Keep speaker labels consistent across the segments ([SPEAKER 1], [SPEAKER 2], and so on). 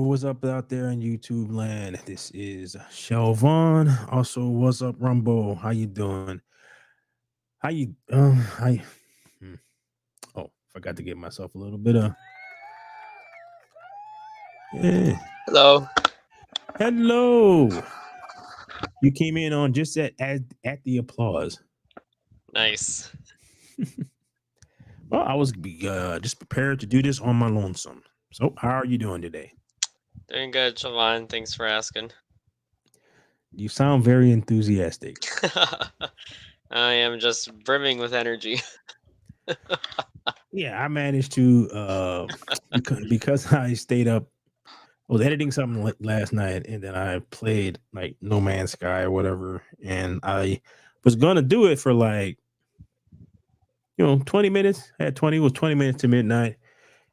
[SPEAKER 1] what's up out there in YouTube land? This is Shelvon. Also, what's up, Rumble? How you doing? How you how you, hmm. Oh, forgot to give myself a little bit of yeah.
[SPEAKER 2] Hello.
[SPEAKER 1] Hello. You came in on just at the applause.
[SPEAKER 2] Nice.
[SPEAKER 1] Well, I was just prepared to do this on my lonesome. So, how are you doing today?
[SPEAKER 2] Doing good, Siobhan. Thanks for asking.
[SPEAKER 1] You sound very enthusiastic.
[SPEAKER 2] I am just brimming with energy.
[SPEAKER 1] Yeah, I managed to because I stayed up. I was editing something last night, and then I played like No Man's Sky or whatever, and I was gonna do it for like 20 minutes. I had 20 minutes to midnight,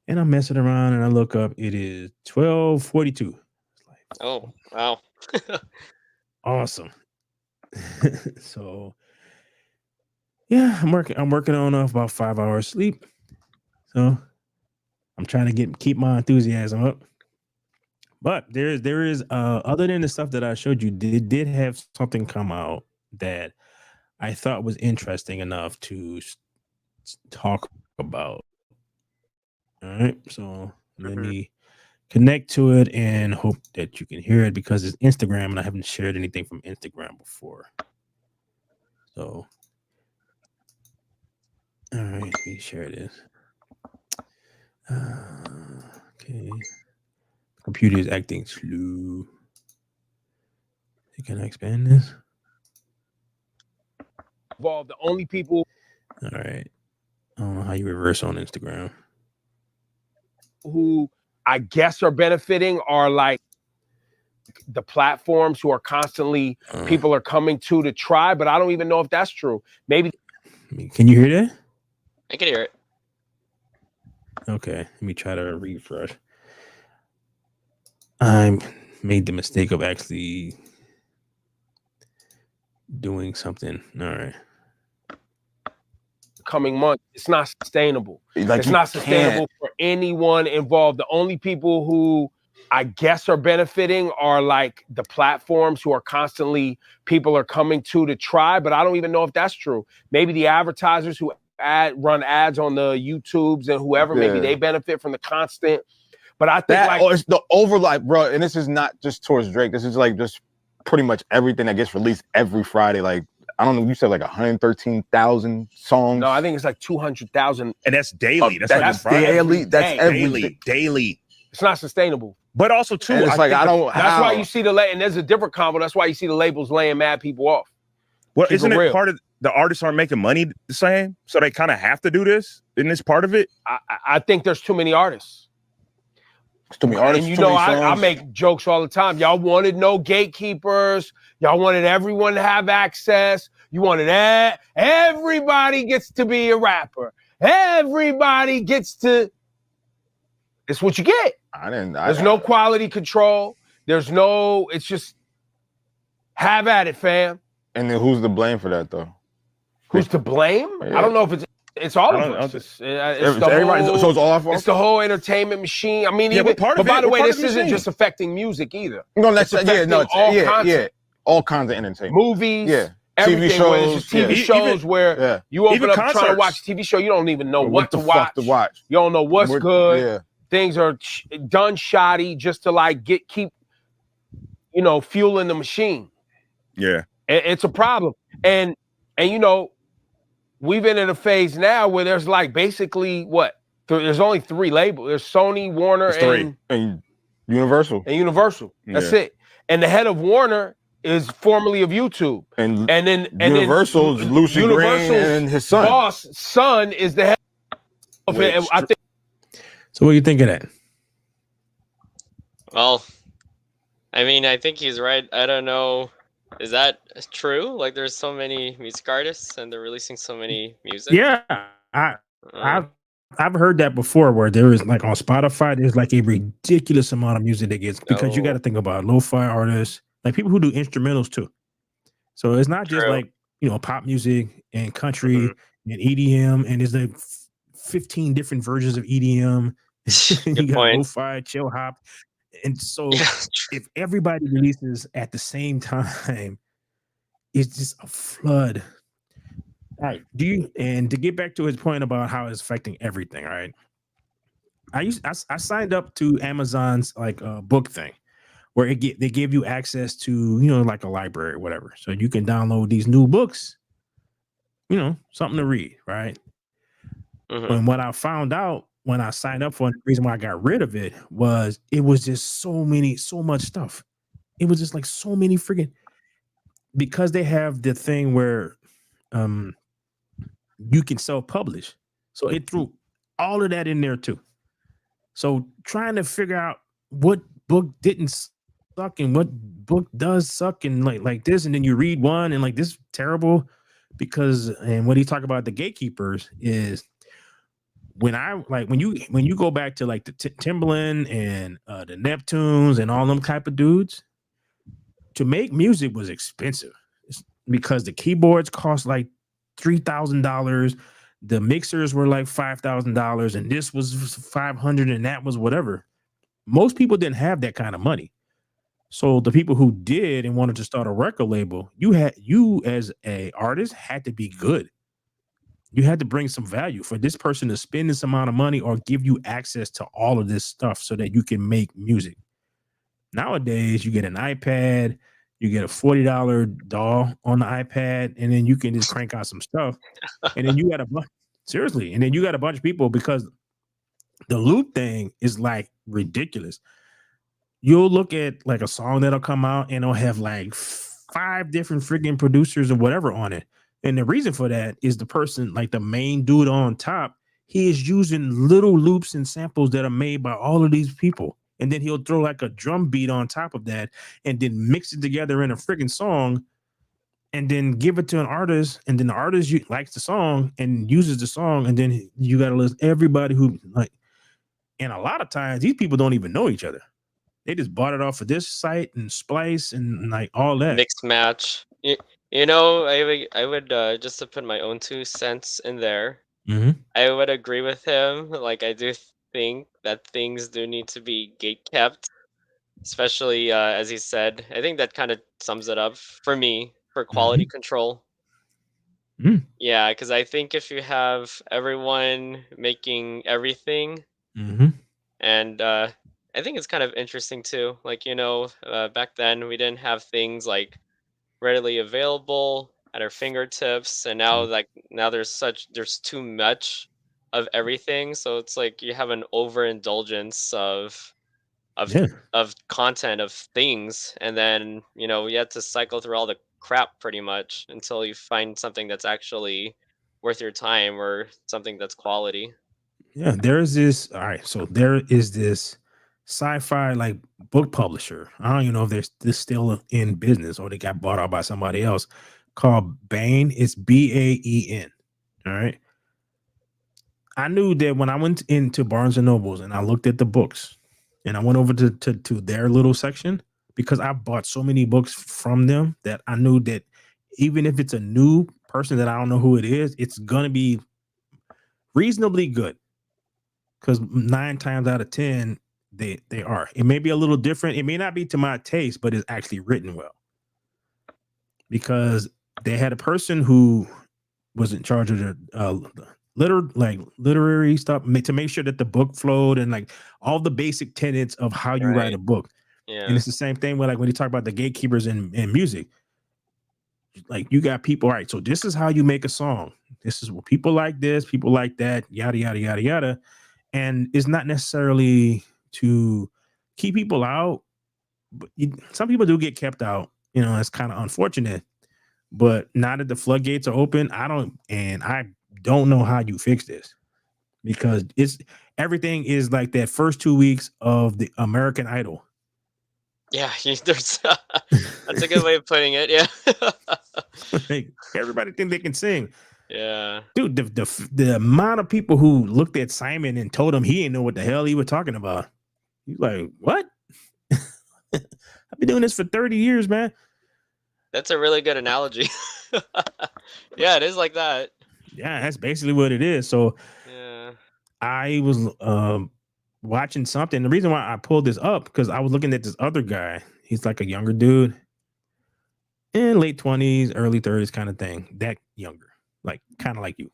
[SPEAKER 1] and I'm messing around, and I look up. It is 12:42. It's like
[SPEAKER 2] Oh, wow.
[SPEAKER 1] awesome. So yeah, I'm working on about 5 hours sleep. So I'm trying to keep my enthusiasm up. But there is other than the stuff that I showed you, did have something come out that I thought was interesting enough to talk about. All right, so let
[SPEAKER 2] Mhm.
[SPEAKER 1] me connect to it and hope that you can hear it because it's Instagram and I haven't shared anything from Instagram before. So, all right, let me share this. Okay, computer is acting slow. Can I expand this?
[SPEAKER 3] Involved. The only people
[SPEAKER 1] All right. I don't know how you reverse on Instagram.
[SPEAKER 3] who I guess are benefiting are like the platforms who are constantly people are coming to try, but I don't even know if that's true. Maybe.
[SPEAKER 1] Can you hear that?
[SPEAKER 2] I can hear it.
[SPEAKER 1] Okay, let me try to refresh. I made the mistake of actually doing something. All right.
[SPEAKER 3] Coming months, it's not sustainable.
[SPEAKER 4] Like
[SPEAKER 3] it's not sustainable for anyone involved. The only people who I guess are benefiting are like the platforms who are constantly people are coming to try, but I don't even know if that's true. Maybe the advertisers who run ads on the YouTubes and whoever, maybe they benefit from the constant. But I think
[SPEAKER 4] or it's the overlap, bro. And this is not just towards Drake. This is like just pretty much everything that gets released every Friday. Like, I don't know, you said like 113,000 songs.
[SPEAKER 3] No, I think it's like 200,000.
[SPEAKER 5] And that's daily.
[SPEAKER 4] That's daily. That's
[SPEAKER 5] daily.
[SPEAKER 3] It's not sustainable.
[SPEAKER 5] But also too,
[SPEAKER 4] it's like I don't.
[SPEAKER 3] That's why you see and there's a different combo. That's why you see the labels laying mad people off.
[SPEAKER 5] Well, isn't it part of the artists aren't making money the same, so they kind of have to do this? Isn't this part of it?
[SPEAKER 3] I think there's too many artists.
[SPEAKER 4] Too many artists.
[SPEAKER 3] And I make jokes all the time. Y'all wanted no gatekeepers. Y'all wanted everyone to have access. You wanted everybody gets to be a rapper. Everybody gets to. It's what you get. There's no quality control. There's no. It's just have at it, fam.
[SPEAKER 4] And then who's to blame for that, though?
[SPEAKER 3] Who's to blame? Yeah. I don't know if it's all of us. It's
[SPEAKER 4] everybody. So it's all our fault.
[SPEAKER 3] It's the whole entertainment machine. I mean, but by the way, this isn't just affecting music either.
[SPEAKER 4] No, that's all kinds of entertainment.
[SPEAKER 3] Movies.
[SPEAKER 4] Yeah.
[SPEAKER 3] Everything,
[SPEAKER 4] TV shows,
[SPEAKER 3] it's just TV shows where you open up trying to watch a TV show, you don't even know what to watch. You don't know what's good. Yeah. Things are done shoddy just to like keep fueling the machine.
[SPEAKER 5] Yeah,
[SPEAKER 3] it's a problem, and we've been in a phase now where there's like basically there's only 3 labels. There's Sony, Warner,
[SPEAKER 4] and Universal.
[SPEAKER 3] That's it. And the head of Warner is formerly of YouTube, and then
[SPEAKER 4] Universal's Lucy Green and his son.
[SPEAKER 3] Boss son is the head of it. I think.
[SPEAKER 1] So what do you think of that?
[SPEAKER 2] Well, I mean, I think he's right. I don't know. Is that true? Like, there's so many music artists and they're releasing so many music.
[SPEAKER 1] Yeah, I've heard that before. Where there is like on Spotify, there's like a ridiculous amount of music that gets because you got to think about lo-fi artists, like people who do instrumentals too. So it's not just like pop music and country and EDM, and there's like 15 different versions of EDM. You got lo-fi, chill hop. And so
[SPEAKER 2] Yeah.
[SPEAKER 1] if everybody releases at the same time, it's just a flood. All right. And to get back to his point about how it's affecting everything, right? I signed up to Amazon's like book thing where they give you access to, like a library or whatever. So you can download these new books, something to read, right?
[SPEAKER 2] Mhm.
[SPEAKER 1] And what I found out when I signed up for it, the reason why I got rid of it was just so much stuff. It was just like so many freaking, because they have the thing where you can self-publish. So it threw all of that in there too. So trying to figure out what book didn't suck and what book does suck and like this, and then you read one and like this is terrible and what he talked about the gatekeepers is when you go back to like the Timbaland and the Neptunes and all them type of dudes, to make music was expensive because the keyboards cost like $3,000. The mixers were like $5,000, and this was $500, and that was whatever. Most people didn't have that kind of money. So the people who did and wanted to start a record label, you as a artist had to be good. You had to bring some value for this person to spend this amount of money or give you access to all of this stuff so that you can make music. Nowadays, you get an iPad, you get a $40 DAW on the iPad, and then you can just crank out some stuff. And then you got seriously, and then you got a bunch of people because the loop thing is like ridiculous. You'll look at like a song that'll come out and it'll have like 5 different freaking producers or whatever on it. And the reason for that is the person, like the main dude on top, he is using little loops and samples that are made by all of these people. And then he'll throw like a drum beat on top of that and then mix it together in a freaking song and then give it to an artist. And then the artist likes the song and uses the song. And then you got to list everybody who like, and a lot of times these people don't even know each other. They just bought it off of this site and Splice and like all that.
[SPEAKER 2] Mixed match. I would just to put my own 2 cents in there.
[SPEAKER 1] Mm-hmm.
[SPEAKER 2] I would agree with him. Like I do think that things do need to be gate kept, especially as he said. I think that kind of sums it up for me for quality control.
[SPEAKER 1] Mm.
[SPEAKER 2] Yeah, because I think if you have everyone making everything, and I think it's kind of interesting too. Like back then we didn't have things like readily available at our fingertips, and now there's too much of everything. So it's like you have an overindulgence of
[SPEAKER 1] Yeah.
[SPEAKER 2] of content of things, and then you have to cycle through all the crap pretty much until you find something that's actually worth your time or something that's quality.
[SPEAKER 1] Yeah, there is this. All right, so there is this sci-fi like book publisher. I don't even know if they're still in business or they got bought out by somebody else, called Baen. It's Baen. All right. I knew that when I went into Barnes and Nobles and I looked at the books, and I went over to their little section because I bought so many books from them that I knew that even if it's a new person that I don't know who it is, it's gonna be reasonably good. Because 9 times out of 10, they are. It may be a little different. It may not be to my taste, but it's actually written well. Because they had a person who was in charge of the literary stuff to make sure that the book flowed and like all the basic tenets of how you write a book.
[SPEAKER 2] Yeah.
[SPEAKER 1] And it's the same thing with like when you talk about the gatekeepers in music. Like you got people, all right, so this is how you make a song. This is what people like this, people like that, yada, yada, yada, yada. And it's not necessarily to keep people out, but some people do get kept out. It's kind of unfortunate. But now that the floodgates are open, I don't know how you fix this, because everything is like that first 2 weeks of the American Idol.
[SPEAKER 2] Yeah, that's a good way of putting it. Yeah.
[SPEAKER 1] Like, everybody think they can sing.
[SPEAKER 2] Yeah.
[SPEAKER 1] Dude, the amount of people who looked at Simon and told him he didn't know what the hell he was talking about. He's like, what? I've been doing this for 30 years, man.
[SPEAKER 2] That's a really good analogy. Yeah, it is like that.
[SPEAKER 1] Yeah, that's basically what it is. So
[SPEAKER 2] Yeah.
[SPEAKER 1] I was watching something. The reason why I pulled this up because I was looking at this other guy. He's like a younger dude, in late 20s, early 30s kind of thing. That younger, like kind of like you,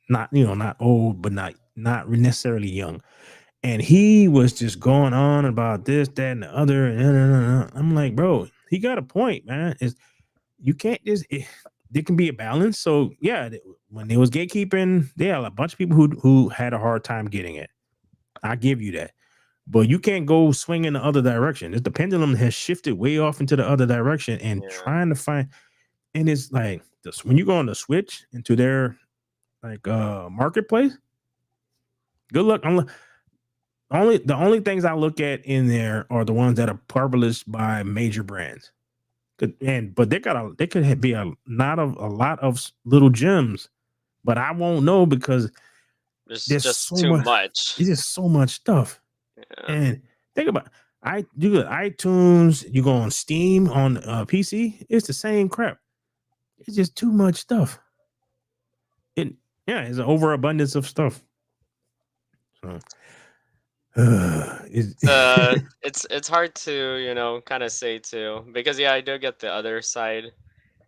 [SPEAKER 1] not not old, but not necessarily young. And he was just going on about this, that, and the other. And I'm like, bro, he got a point, man. Is you can't just. There can be a balance. So yeah, when there was gatekeeping, there are a bunch of people who had a hard time getting it. I give you that. But you can't go swing in the other direction. The pendulum has shifted way off into the other direction and trying to find. And it's like this when you go on the switch into their like marketplace. Good luck. The only things I look at in there are the ones that are published by major brands. But they could be a lot of little gems, but I won't know because
[SPEAKER 2] There's
[SPEAKER 1] there's
[SPEAKER 2] just
[SPEAKER 1] so
[SPEAKER 2] too
[SPEAKER 1] much.
[SPEAKER 2] much.
[SPEAKER 1] There's just so much stuff.
[SPEAKER 2] Yeah.
[SPEAKER 1] And think about you go to iTunes, you go on Steam on PC, it's the same crap. It's just too much stuff. It's an overabundance of stuff. So
[SPEAKER 2] it's hard to kind of say too, because I do get the other side.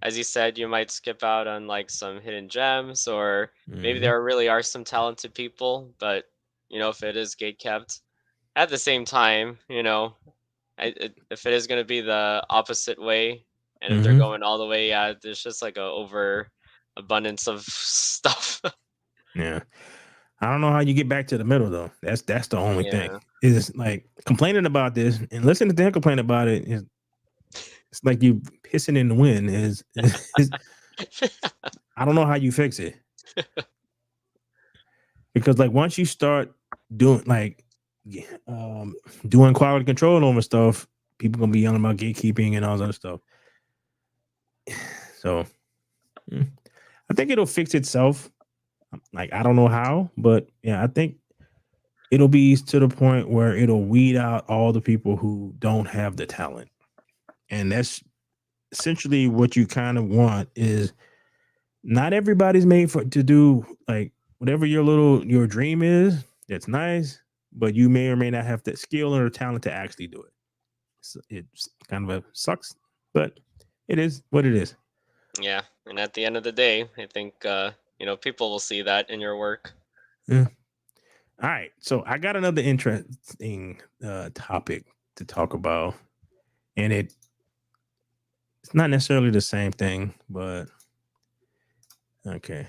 [SPEAKER 2] As you said, you might skip out on like some hidden gems, or maybe there really are some talented people, but if it is gate kept. At the same time, if it is going to be the opposite way, and if they're going all the way, there's just like a over abundance of stuff.
[SPEAKER 1] Yeah. I don't know how you get back to the middle though. That's the only thing.
[SPEAKER 2] Yeah.
[SPEAKER 1] Is like complaining about this and listening to them complain about it is it's like you pissing in the wind. Is I don't know how you fix it. Because like once you start doing doing quality control over stuff, people gonna be yelling about gatekeeping and all that other stuff. So I think it'll fix itself. Like I don't know how, but yeah, I think it'll be to the point where it'll weed out all the people who don't have the talent. And that's essentially what you kind of want is not everybody's made to do like whatever your dream is. That's nice, but you may or may not have the skill or talent to actually do it. So it's kind of sucks, but it is what it is.
[SPEAKER 2] Yeah, and at the end of the day, I think people will see that in your work.
[SPEAKER 1] Yeah. All right, so I got another interesting topic to talk about, and it's not necessarily the same thing, but okay.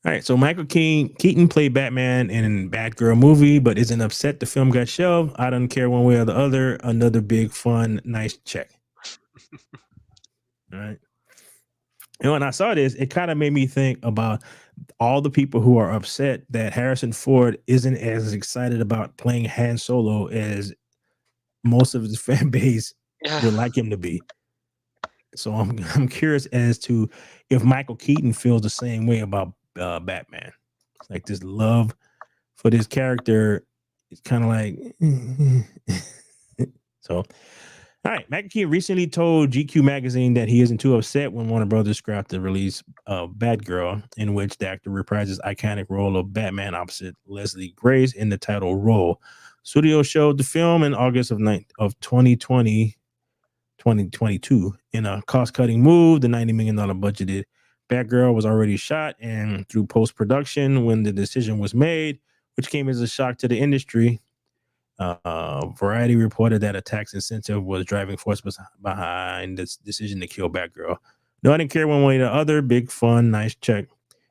[SPEAKER 1] All right, so Michael Keaton played Batman in Batgirl movie, but isn't upset the film got shelved. I don't care one way or the other. Another big, fun, nice check. All right. And when I saw this, it kind of made me think about all the people who are upset that Harrison Ford isn't as excited about playing Han Solo as most of his fan base would like him to be. So I'm curious as to if Michael Keaton feels the same way about Batman. It's like this love for this character is kind of like so. All right, Michael Keaton recently told GQ magazine that he isn't too upset when Warner Brothers scrapped the release of Batgirl, in which the actor reprises iconic role of Batman opposite Leslie Grace in the title role. Studio showed the film in August of 2022 in a cost-cutting move. The $90 million budgeted Batgirl was already shot and through post-production when the decision was made, which came as a shock to the industry. Variety reported that a tax incentive was driving force behind this decision to kill Batgirl. No, I didn't care one way or the other. Big fun, nice check.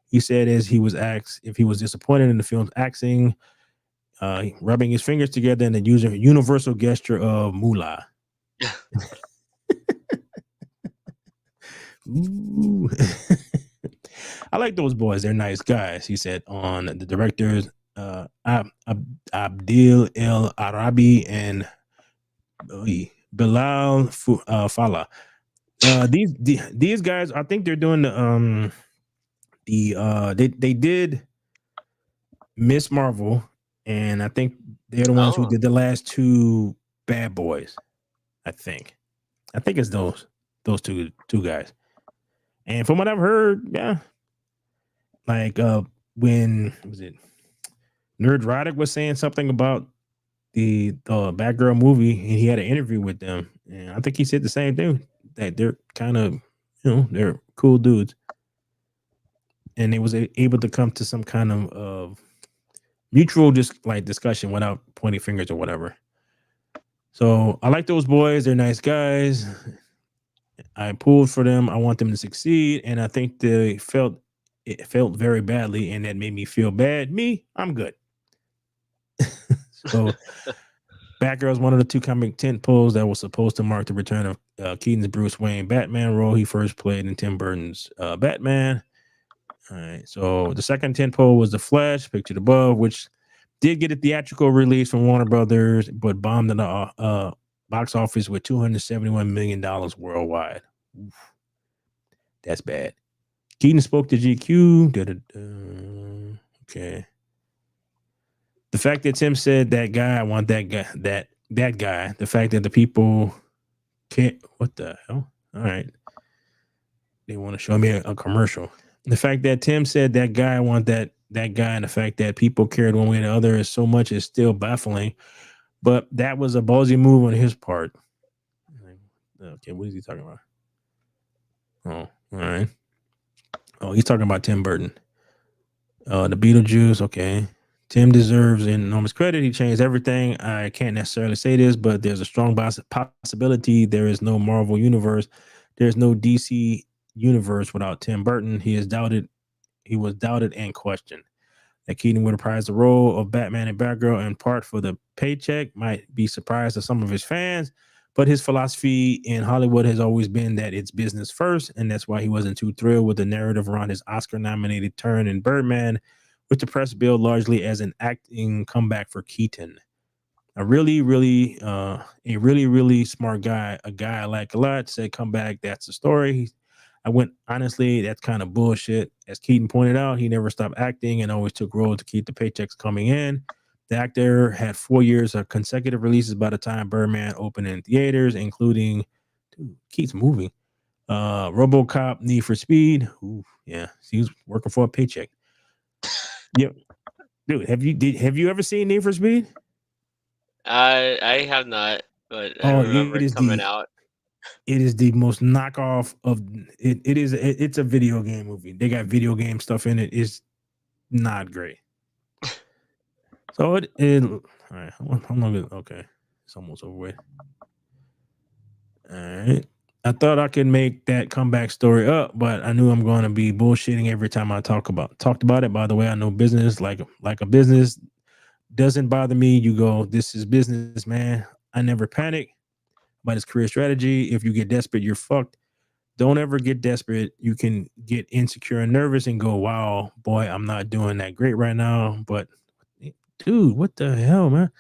[SPEAKER 1] He said as he was asked if he was disappointed in the film's acting, rubbing his fingers together in the universal gesture of moolah. Ooh. I like those boys. They're nice guys, he said on the directors Abdil El Arabi and Bilal Fallah. These guys, I think they're doing they did Miss Marvel, and I think they're the ones who did the last two Bad Boys. I think it's those two guys. And from what I've heard, yeah, like when was it? Nerdrotic was saying something about the Batgirl movie, and he had an interview with them, and I think he said the same thing, that they're kind of, they're cool dudes, and they was able to come to some kind of mutual discussion without pointing fingers or whatever. So I like those boys. They're nice guys. I pulled for them. I want them to succeed, and I think it felt very badly, and that made me feel bad. I'm good. So Batgirl is one of the 2 comic tent poles that was supposed to mark the return of Keaton's Bruce Wayne Batman role he first played in Tim Burton's Batman. All right, so the second tent pole was The Flash, pictured above, which did get a theatrical release from Warner Brothers, but bombed in the box office with $271 million worldwide. Oof. That's bad. Keaton spoke to GQ. Okay. The fact that Tim said that guy, I want that guy, that guy, the fact that the people can't, what the hell? All right. They want to show me a commercial. The fact that Tim said that guy, I want that guy, and the fact that people cared one way or the other is so much is still baffling. But that was a ballsy move on his part. Okay, what is he talking about? Oh, all right. Oh, he's talking about Tim Burton. The Beetlejuice, okay. Tim deserves enormous credit. He changed everything. I can't necessarily say this, but there's a strong possibility there is no Marvel universe. There's no DC universe without Tim Burton. He was doubted and questioned. That Keaton would reprise the role of Batman and Batgirl in part for the paycheck might be surprise to some of his fans, but his philosophy in Hollywood has always been that it's business first, and that's why he wasn't too thrilled with the narrative around his Oscar-nominated turn in Birdman, which the press billed largely as an acting comeback for Keaton. A really smart guy, a guy I like a lot, said, "Come back, that's the story." I went, honestly, that's kind of bullshit. As Keaton pointed out, he never stopped acting and always took roles to keep the paychecks coming in. The actor had 4 years of consecutive releases by the time Birdman opened in theaters, including, keeps moving, RoboCop, Need for Speed. Ooh, yeah, he was working for a paycheck. Yep, dude, have you ever seen Need for Speed?
[SPEAKER 2] I have not, but I remember it coming out.
[SPEAKER 1] It is the most knockoff of it. It's a video game movie. They got video game stuff in it. It's not great. So all right. I'm not good. Okay, it's almost over with. All right. I thought I could make that comeback story up, but I knew I'm going to be bullshitting every time I talked about it. By the way, I know business like a business doesn't bother me. You go, this is business, man. I never panic. But it's career strategy. If you get desperate, you're fucked. Don't ever get desperate. You can get insecure and nervous and go, wow, boy, I'm not doing that great right now. But dude, what the hell, man?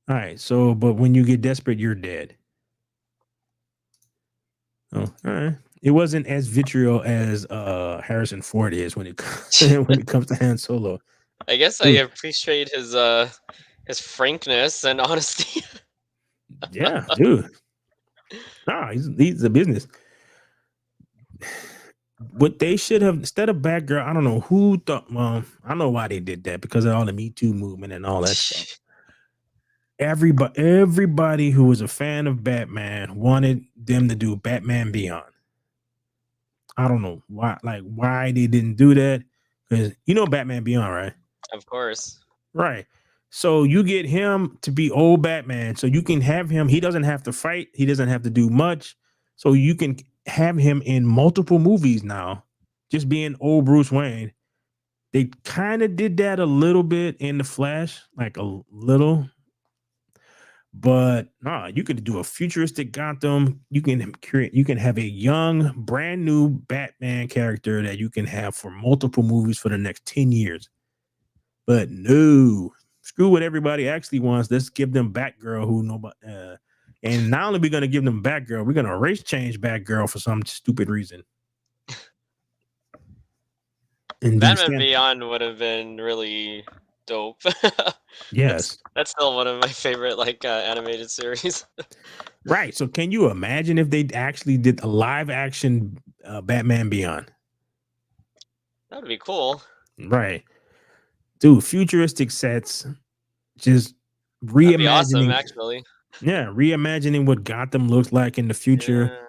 [SPEAKER 1] All right. So, but when you get desperate, you're dead. Oh, all right. It wasn't as vitriol as Harrison Ford is when it comes to Han Solo.
[SPEAKER 2] I guess I appreciate his frankness and honesty.
[SPEAKER 1] Yeah, dude. Nah, he's a business. What they should have, instead of Batgirl, I don't know who thought. Well, I know why they did that, because of all the Me Too movement and all that stuff. Everybody who was a fan of Batman wanted them to do Batman Beyond. I don't know why they didn't do that, because Batman Beyond, right?
[SPEAKER 2] Of course.
[SPEAKER 1] Right. So you get him to be old Batman, so you can have him. He doesn't have to fight. He doesn't have to do much. So you can have him in multiple movies now, just being old Bruce Wayne. They kind of did that a little bit in The Flash, like a little. But you could do a futuristic Gotham. You can have a young, brand new Batman character that you can have for multiple movies for the next 10 years. But no. Screw what everybody actually wants. Let's give them Batgirl, who nobody. And not only are we going to give them Batgirl, we're going to race change Batgirl for some stupid reason. And
[SPEAKER 2] Batman Beyond would have been really dope.
[SPEAKER 1] Yes,
[SPEAKER 2] that's still one of my favorite animated series.
[SPEAKER 1] Right. So can you imagine if they actually did a live action Batman Beyond?
[SPEAKER 2] That would be cool.
[SPEAKER 1] Right. dude, futuristic sets, just
[SPEAKER 2] That'd be awesome,
[SPEAKER 1] reimagining.
[SPEAKER 2] actually.
[SPEAKER 1] Yeah, reimagining what Gotham looks like in the future.
[SPEAKER 2] Yeah.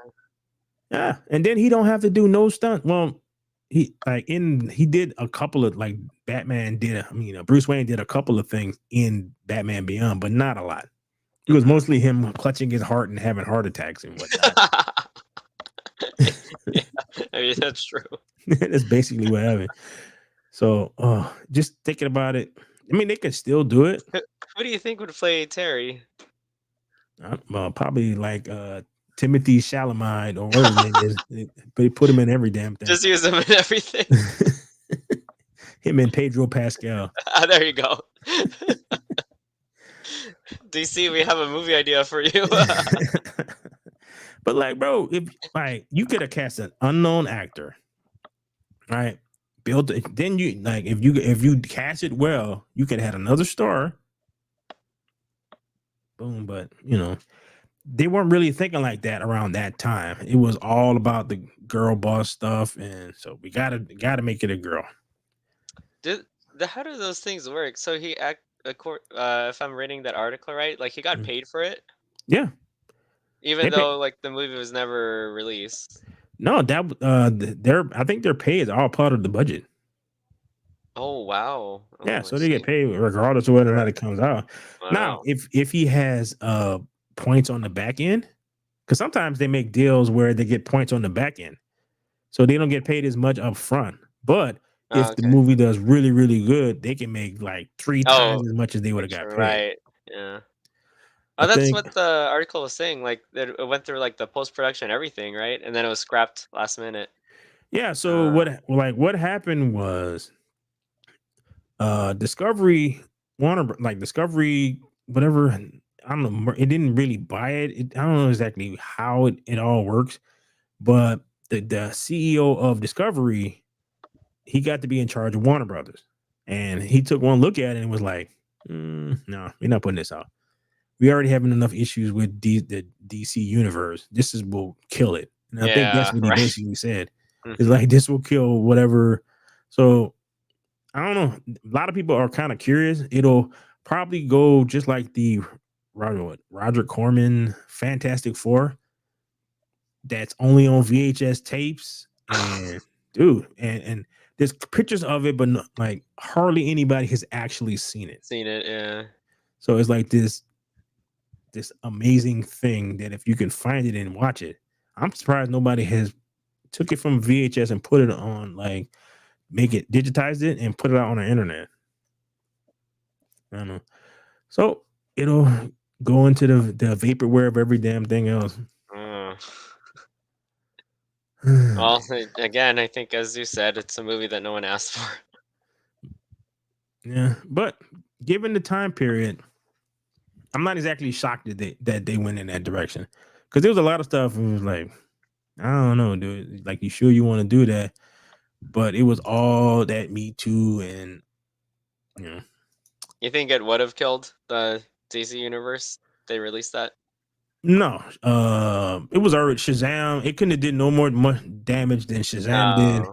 [SPEAKER 1] Yeah, and then he don't have to do no stunt. Well, he did a couple of like Batman did. Bruce Wayne did a couple of things in Batman Beyond, but not a lot. It was mostly him clutching his heart and having heart attacks and whatnot.
[SPEAKER 2] Yeah, I mean, that's true.
[SPEAKER 1] That's basically what happened. So, just thinking about it, I mean, they could still do it.
[SPEAKER 2] Who do you think would play Terry?
[SPEAKER 1] Probably like Timothy Chalamet or whatever his name is. They put him in every damn thing.
[SPEAKER 2] Just use him in everything.
[SPEAKER 1] Him and Pedro Pascal.
[SPEAKER 2] There you go. DC, we have a movie idea for you.
[SPEAKER 1] But like, bro, if like you could have cast an unknown actor, right? Build it, then you like if you cast it well, you could have had another star. Boom, but they weren't really thinking like that around that time. It was all about the girl boss stuff, and so we gotta make it a girl.
[SPEAKER 2] How do those things work? So he if I'm reading that article right, like he got paid for it.
[SPEAKER 1] Yeah.
[SPEAKER 2] Even though like the movie was never released.
[SPEAKER 1] No, that I think their pay is all part of the budget.
[SPEAKER 2] Oh wow.
[SPEAKER 1] Yeah, so they get paid regardless of whether or not it comes out.
[SPEAKER 2] Wow.
[SPEAKER 1] Now, if he has points on the back end, because sometimes they make deals where they get points on the back end, so they don't get paid as much up front. But if the movie does really, really good, they can make like 3 times as much as they would have got paid.
[SPEAKER 2] Right. Yeah. Oh, that's what the article was saying. Like that it went through like the post-production and everything, right? And then it was scrapped last minute.
[SPEAKER 1] Yeah. So what happened was Discovery, Discovery, whatever, I don't know, it didn't really buy it. I don't know exactly how it all works, but the CEO of Discovery, he got to be in charge of Warner Brothers, and he took one look at it and was like, no, we're not putting this out. We already having enough issues with the DC universe. This will kill it. And I think that's what he basically said. It's like, this will kill whatever. So I don't know. A lot of people are kind of curious. It'll probably go just like the Roger Corman Fantastic Four. That's only on VHS tapes. And dude, and there's pictures of it, but like hardly anybody has actually seen it.
[SPEAKER 2] Yeah.
[SPEAKER 1] So it's like this amazing thing that if you can find it and watch it, I'm surprised nobody has took it from VHS and put it on, like digitized it and put it out on the internet. I don't know. So it'll go into the vaporware of every damn thing else.
[SPEAKER 2] Well, again, I think as you said, it's a movie that no one asked for.
[SPEAKER 1] Yeah, but given the time period, I'm not exactly shocked that they went in that direction, because there was a lot of stuff. It was like, I don't know, dude. Like, you sure you want to do that? But it was all that Me Too, and
[SPEAKER 2] You think it would have killed the DC universe? They released that?
[SPEAKER 1] No, it was already Shazam. It couldn't have did no more damage than Shazam did,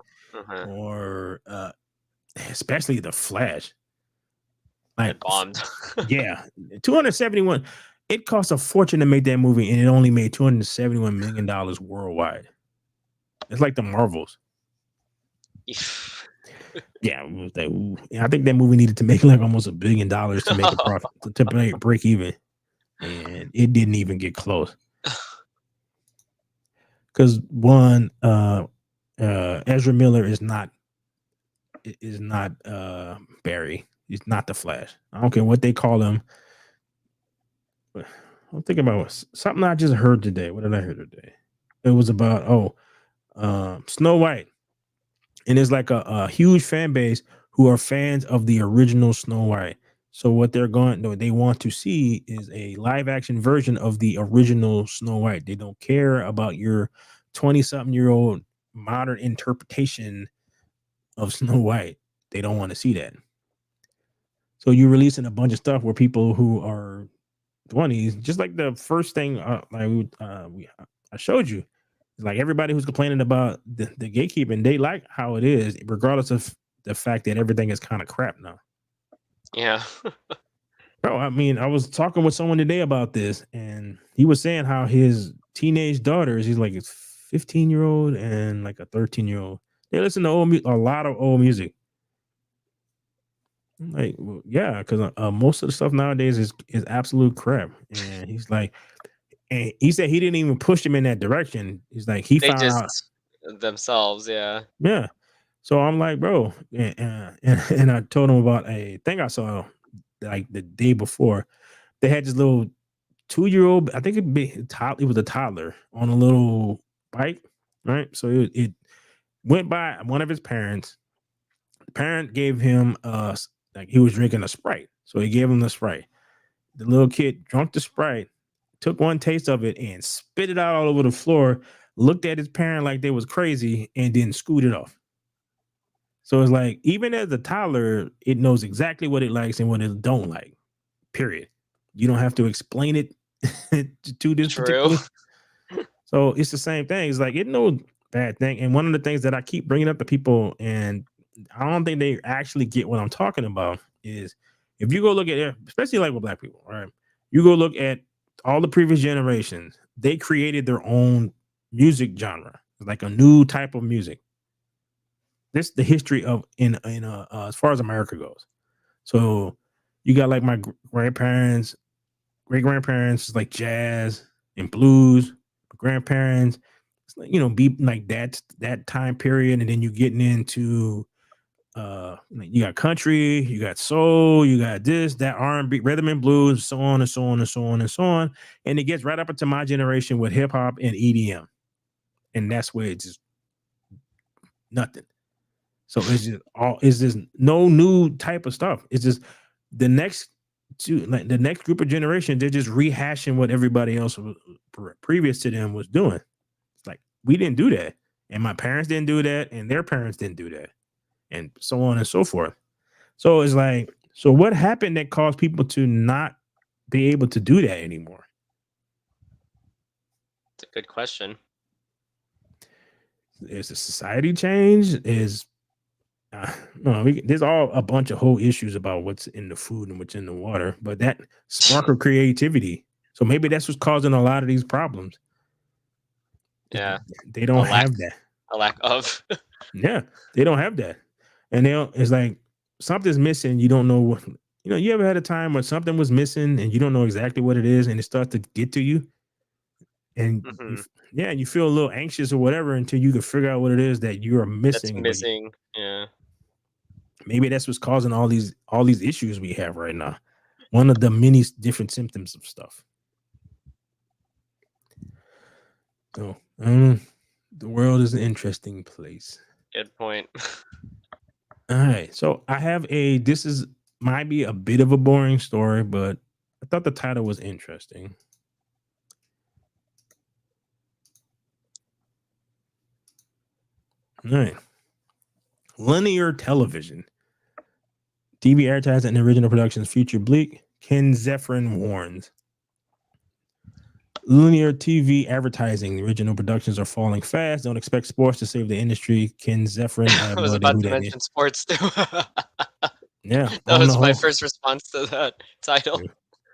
[SPEAKER 1] or especially the Flash. Like,
[SPEAKER 2] bombed.
[SPEAKER 1] Yeah, 271. It cost a fortune to make that movie, and it only made $271 million worldwide. It's like the Marvels. Yeah, I think that movie needed to make like almost $1 billion to make a profit, to break even, and it didn't even get close. Because one, Ezra Miller is not Barry. He's not the Flash. I don't care what they call him. I'm thinking about something I just heard today. What did I hear today? It was about Snow White. And it's like a huge fan base who are fans of the original Snow White. So what they want to see is a live action version of the original Snow White. They don't care about your 20-something-year-old modern interpretation of Snow White. They don't want to see that. So you're releasing a bunch of stuff where people who are 20s, just like the first thing I showed you, like everybody who's complaining about the gatekeeping, they like how it is, regardless of the fact that everything is kind of crap now.
[SPEAKER 2] Yeah.
[SPEAKER 1] Bro, I mean, I was talking with someone today about this, and he was saying how his teenage daughters, he's like a 15-year-old and like a 13-year-old, they listen to a lot of old music. I'm like, well, yeah, because most of the stuff nowadays is absolute crap. And he's like, and he said he didn't even push him in that direction. He's like, he
[SPEAKER 2] They
[SPEAKER 1] found out,
[SPEAKER 2] just themselves, yeah.
[SPEAKER 1] yeah. So I'm like, bro, and I told him about a thing I saw like the day before. They had this little 2-year-old, I think it was a toddler on a little bike, right? So it went by one of his parents. The parent gave him like he was drinking a Sprite, so he gave him the Sprite. The little kid drank the Sprite, took one taste of it, and spit it out all over the floor. Looked at his parent like they was crazy, and then scooted off. So it's like, even as a toddler, it knows exactly what it likes and what it don't like. Period. You don't have to explain it to this
[SPEAKER 2] True.
[SPEAKER 1] particular. So it's the same thing. It's like, it no bad thing. And one of the things that I keep bringing up to people, and I don't think they actually get what I'm talking about, is if you go look at it, especially like with black people, right? You go look at all the previous generations, they created their own music genre, like a new type of music. This is the history of as far as America goes. So you got like my grandparents, great grandparents, like jazz and blues. Grandparents, it's like, be like that time period, and then you getting into like you got country, you got soul, you got this, that, R&B, rhythm and blues, so on and so on and so on and so on, and it gets right up into my generation with hip hop and EDM, and that's where it's just nothing. So it's just no new type of stuff. It's just the next group of generation, they're just rehashing what everybody else previous to them was doing. It's like, we didn't do that, and my parents didn't do that, and their parents didn't do that, and so on and so forth. So it's like, so what happened that caused people to not be able to do that anymore?
[SPEAKER 2] It's a good question.
[SPEAKER 1] Is the society change? No, there's all a bunch of whole issues about what's in the food and what's in the water, but that spark of creativity. So maybe that's what's causing a lot of these problems.
[SPEAKER 2] Yeah.
[SPEAKER 1] They don't have that.
[SPEAKER 2] A lack of.
[SPEAKER 1] Yeah, they don't have that. And it's like something's missing. You don't know what, you ever had a time where something was missing and you don't know exactly what it is, and it starts to get to you? And you feel a little anxious or whatever until you can figure out what it is that you are missing.
[SPEAKER 2] That's missing. Yeah.
[SPEAKER 1] Maybe that's what's causing all these issues we have right now. One of the many different symptoms of stuff. So the world is an interesting place.
[SPEAKER 2] Good point.
[SPEAKER 1] All right. So I have might be a bit of a boring story, but I thought the title was interesting. All right. Linear television. TV advertising and original productions future bleak. Ken Zefrin warns. Linear TV advertising, the original productions are falling fast. Don't expect sports to save the industry. Ken Zefrin.
[SPEAKER 2] I was about to mention sports too.
[SPEAKER 1] Yeah.
[SPEAKER 2] That was my first response to that title.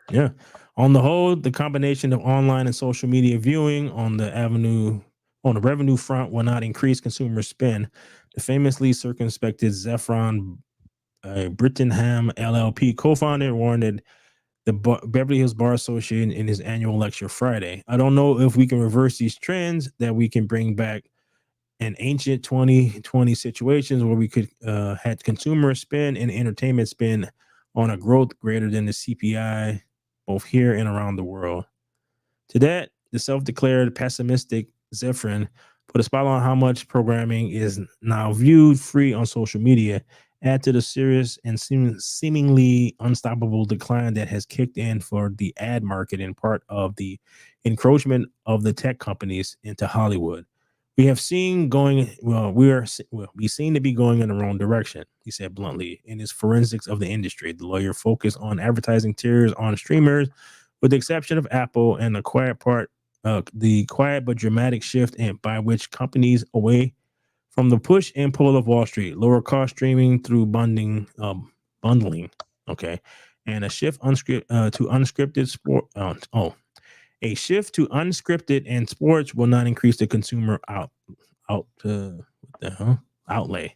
[SPEAKER 1] Yeah. On the whole, the combination of online and social media viewing on the revenue front will not increase consumer spend. The famously circumspected Zefron Brittingham LLP co-founder warned the Beverly Hills Bar Association in his annual lecture Friday. I don't know if we can reverse these trends, that we can bring back an ancient 2020 situations where we could had consumer spend and entertainment spend on a growth greater than the CPI, both here and around the world. To that, the self-declared pessimistic Zefrin put a spotlight on how much programming is now viewed free on social media, add to the serious and seemingly unstoppable decline that has kicked in for the ad market in part of the encroachment of the tech companies into Hollywood. We have seen we seem to be going in the wrong direction, he said bluntly. In his forensics of the industry, the lawyer focused on advertising tiers on streamers, with the exception of Apple, and the quiet but dramatic shift by which companies away from the push and pull of Wall Street, lower cost streaming through bundling. Okay, and a shift to unscripted sport. A shift to unscripted and sports will not increase the consumer what the hell outlay.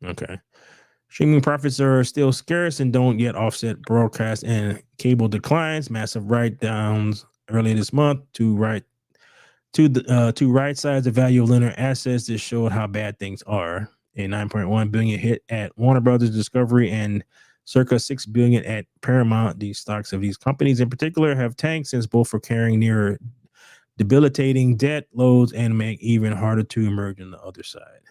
[SPEAKER 1] Okay. Streaming profits are still scarce and don't yet offset broadcast and cable declines. Massive write-downs earlier this month to right size the value of linear assets. This showed how bad things are. A 9.1 billion hit at Warner Brothers Discovery and circa 6 billion at Paramount. These stocks of these companies in particular have tanked since both are carrying near debilitating debt loads and make even harder to emerge on the other side.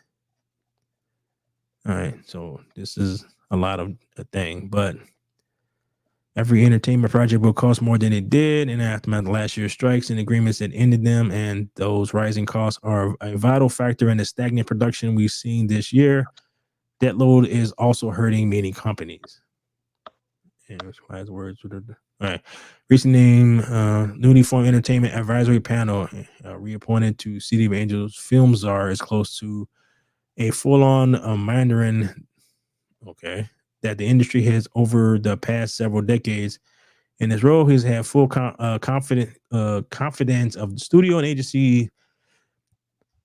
[SPEAKER 1] All right, so this is a lot of a thing, but every entertainment project will cost more than it did in the aftermath of last year's strikes and agreements that ended them, and those rising costs are a vital factor in the stagnant production we've seen this year. Debt load is also hurting many companies. And wise words. All right. Recent name, newly formed entertainment advisory panel, reappointed to City of Angels Film Czar, is close to a full-on Mandarin, okay, that the industry has over the past several decades. In his role, he's had full confidence of the studio and agency.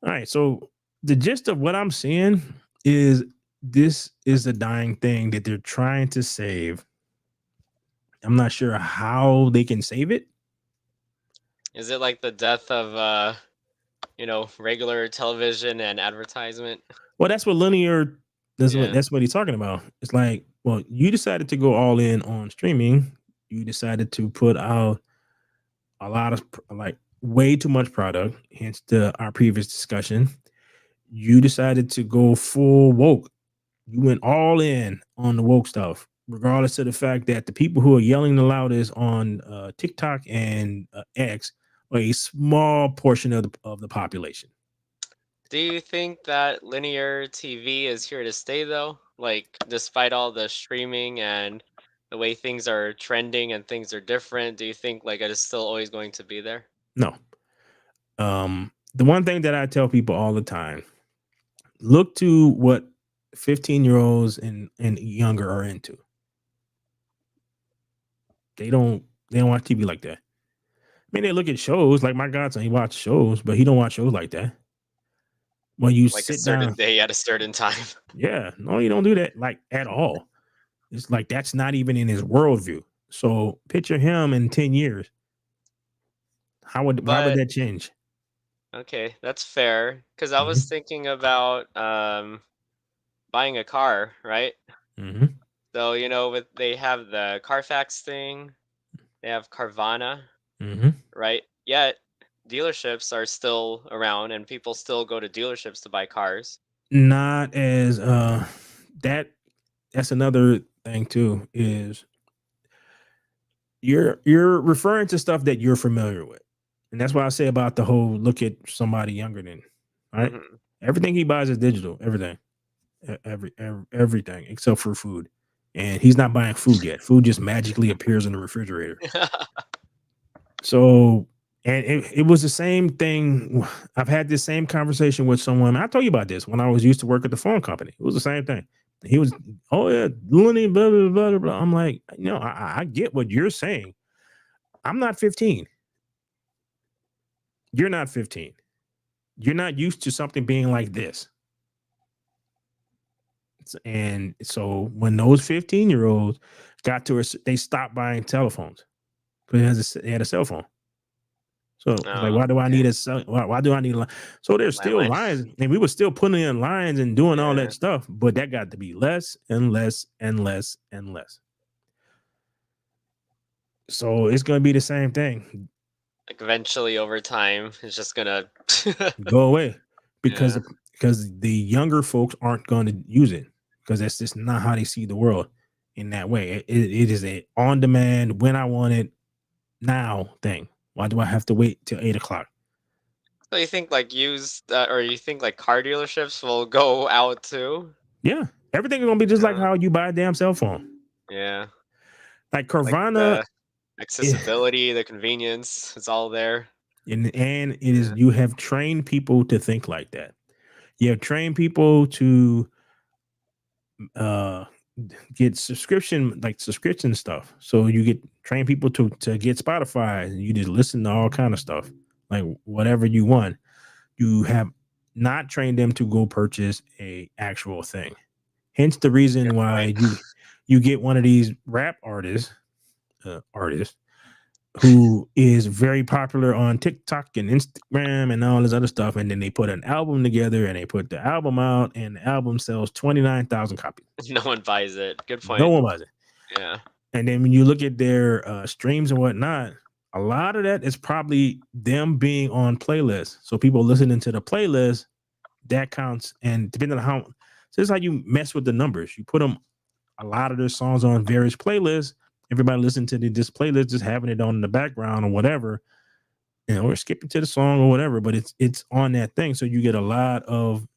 [SPEAKER 1] All right, so the gist of what I'm seeing is this is a dying thing that they're trying to save. I'm not sure how they can save it.
[SPEAKER 2] Is it like the death of regular television and advertisement?
[SPEAKER 1] Well, that's what linear. That's what he's talking about. It's like, well, you decided to go all in on streaming. You decided to put out a lot of way too much product. Hence our previous discussion. You decided to go full woke. You went all in on the woke stuff, regardless of the fact that the people who are yelling the loudest on TikTok and X are a small portion of the population.
[SPEAKER 2] Do you think that linear TV is here to stay though? Like, despite all the streaming and the way things are trending and things are different, do you think like it is still always going to be there?
[SPEAKER 1] No. The one thing that I tell people all the time, look to what 15-year-olds and younger are into. They don't watch TV like that. I mean, they look at shows like my godson. He watches shows, but he don't watch shows like that. When you
[SPEAKER 2] Like a
[SPEAKER 1] sit
[SPEAKER 2] certain
[SPEAKER 1] down,
[SPEAKER 2] day at a certain time.
[SPEAKER 1] yeah, no, you don't do that like at all. It's like that's not even in his worldview. So picture him in 10 years. Why would that change?
[SPEAKER 2] Okay, that's fair. Because I was thinking about buying a car, right?
[SPEAKER 1] Mm-hmm.
[SPEAKER 2] So they have the Carfax thing, they have Carvana,
[SPEAKER 1] Mm-hmm.
[SPEAKER 2] right? Yet dealerships are still around and people still go to dealerships to buy cars.
[SPEAKER 1] Not as that's another thing too, is you're referring to stuff that you're familiar with. And that's why I say about the whole look at somebody younger than, right?
[SPEAKER 2] Mhm.
[SPEAKER 1] Everything he buys is digital, everything. Everything except for food. And he's not buying food yet. Food just magically appears in the refrigerator. So, and it was the same thing. I've had this same conversation with someone. I told you about this when I was used to work at the phone company. It was the same thing. He was, oh yeah, blah, blah, blah, blah, blah. I'm like, I get what you're saying. I'm not 15. You're not 15. You're not used to something being like this. And so when those 15-year-olds got to they stopped buying telephones because they had a cell phone. So like, why do I need a cell? Why do I need a line? So there's still lines, and we were still putting in lines and doing all that stuff, but that got to be less and less and less and less. So it's going to be the same thing.
[SPEAKER 2] Like eventually over time, it's just gonna
[SPEAKER 1] go away because the younger folks aren't going to use it because that's just not how they see the world in that way. It is a on demand, when I want it now thing. Why do I have to wait till 8 o'clock?
[SPEAKER 2] So you think like or you think like car dealerships will go out too?
[SPEAKER 1] Yeah, everything is gonna be just like how you buy a damn cell phone.
[SPEAKER 2] Yeah,
[SPEAKER 1] like Carvana,
[SPEAKER 2] like the accessibility, the convenience, it's all there.
[SPEAKER 1] And it is, you have trained people to think like that. You have trained people to get subscription stuff. So you get train people to get Spotify, and you just listen to all kind of stuff, like whatever you want. You have not trained them to go purchase a actual thing. Hence the reason why you get one of these rap artists who is very popular on TikTok and Instagram and all this other stuff, and then they put an album together and they put the album out, and the album sells 29,000 copies.
[SPEAKER 2] No one buys it. Good point.
[SPEAKER 1] No one buys it.
[SPEAKER 2] Yeah.
[SPEAKER 1] And then when you look at their streams and whatnot, a lot of that is probably them being on playlists. So people listening to the playlist, that counts. And depending on how, so this is how you mess with the numbers. You put them, a lot of their songs on various playlists. Everybody listening to this playlist, just having it on in the background or whatever, or skipping to the song or whatever, but it's on that thing. So you get a lot of